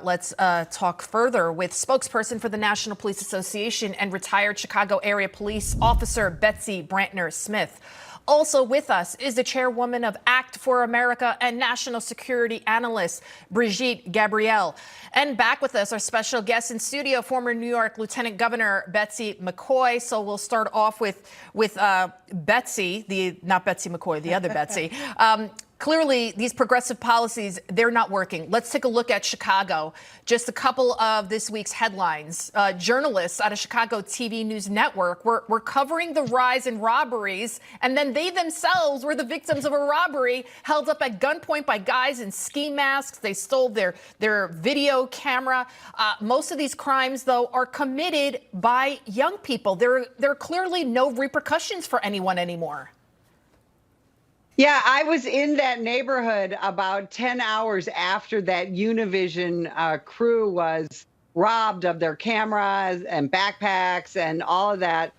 about, let's talk further with spokesperson for the National Police Association and retired Chicago area police officer Betsy Brantner-Smith. Also with us is the chairwoman of Act for America and national security analyst Brigitte Gabriel. And back with us, our special guest in studio, former New York Lieutenant Governor Betsy McCoy. So we'll start off with Betsy, not Betsy McCoy, the other Betsy. Clearly, these progressive policies, they're not working. Let's take a look at Chicago. Just a couple of this week's headlines. Journalists out of Chicago TV News Network were covering the rise in robberies, and then they themselves were the victims of a robbery held up at gunpoint by guys in ski masks. They stole their video camera. Most of these crimes, though, are committed by young people. There are clearly no repercussions for anyone anymore. Yeah, I was in that neighborhood about 10 hours after that Univision crew was robbed of their cameras and backpacks and all of that.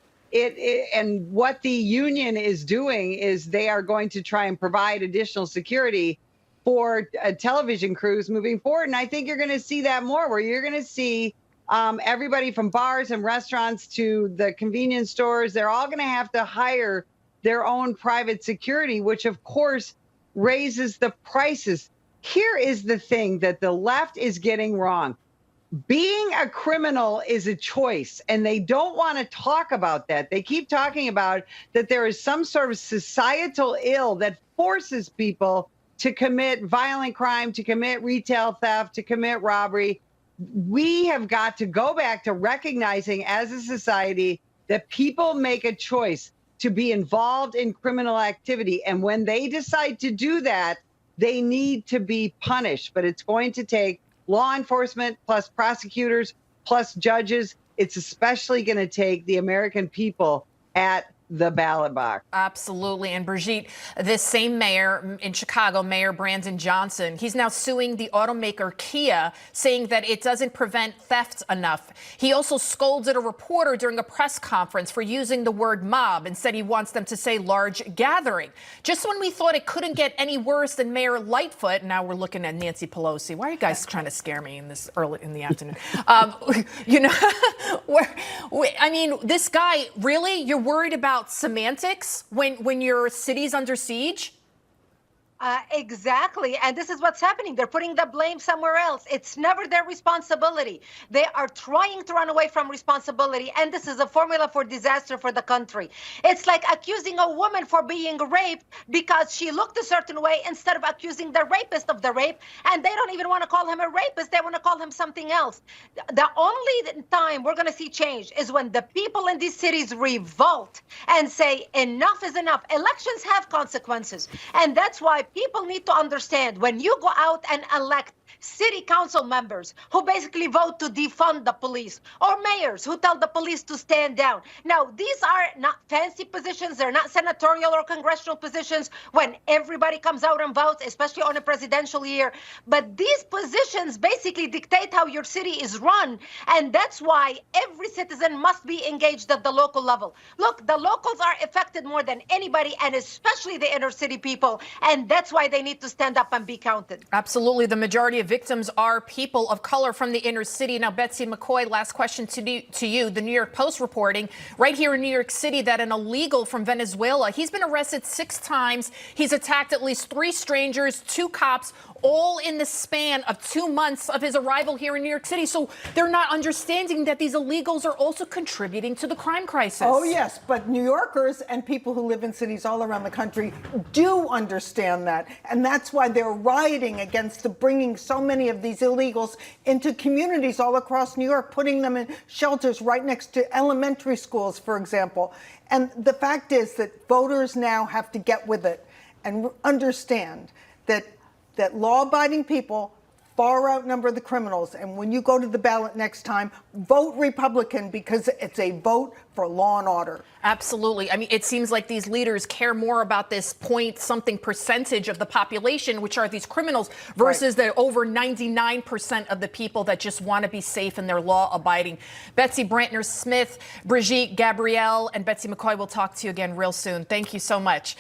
And what the union is doing is they are going to try and provide additional security for television crews moving forward. And I think you're going to see that more, where you're going to see everybody from bars and restaurants to the convenience stores. They're all going to have to hire their own private security, which of course raises the prices. Here is the thing that the left is getting wrong. Being a criminal is a choice, and they don't want to talk about that. They keep talking about that there is some sort of societal ill that forces people to commit violent crime, to commit retail theft, to commit robbery. We have got to go back to recognizing as a society that people make a choice to be involved in criminal activity. And when they decide to do that, they need to be punished. But it's going to take law enforcement plus prosecutors plus judges. It's especially going to take the American people at the ballot box. Absolutely. And Brigitte, this same mayor in Chicago, Mayor Brandon Johnson, he's now suing the automaker Kia, saying that it doesn't prevent theft enough. He also scolded a reporter during a press conference for using the word mob and said he wants them to say large gathering. Just when we thought it couldn't get any worse than Mayor Lightfoot, now we're looking at Nancy Pelosi. Why are you guys trying to scare me in this early in the afternoon? You know, I mean, this guy, really, you're worried about semantics when your city's under siege? Exactly. And this is what's happening. They're putting the blame somewhere else. It's never their responsibility. They are trying to run away from responsibility. And this is a formula for disaster for the country. It's like accusing a woman for being raped because she looked a certain way instead of accusing the rapist of the rape. And they don't even want to call him a rapist. They want to call him something else. The only time we're going to see change is when the people in these cities revolt and say enough is enough. Elections have consequences. And that's why people need to understand, when you go out and elect city council members who basically vote to defund the police, or mayors who tell the police to stand down. Now, these are not fancy positions. They're not senatorial or congressional positions when everybody comes out and votes, especially on a presidential year. But these positions basically dictate how your city is run. And that's why every citizen must be engaged at the local level. Look, the locals are affected more than anybody, and especially the inner city people. And that's why they need to stand up and be counted. Absolutely. The majority of victims are people of color from the inner city. Now, Betsy McCoy, last question to you. The New York Post reporting right here in New York City that an illegal from Venezuela, he's been arrested 6 times. He's attacked at least 3 strangers, 2 cops, all in the span of 2 months of his arrival here in New York City. So they're not understanding that these illegals are also contributing to the crime crisis. Oh, yes. But New Yorkers and people who live in cities all around the country do understand that. And that's why they're rioting against the bringing so many of these illegals into communities all across New York, putting them in shelters right next to elementary schools, for example. And the fact is that voters now have to get with it and understand that law-abiding people far outnumber the criminals. And when you go to the ballot next time, vote Republican, because it's a vote for law and order. Absolutely. I mean, it seems like these leaders care more about this point-something percentage of the population, which are these criminals, versus the over 99% of the people that just want to be safe and they're law-abiding. Betsy Brantner-Smith, Brigitte Gabriel, and Betsy McCoy will talk to you again real soon. Thank you so much.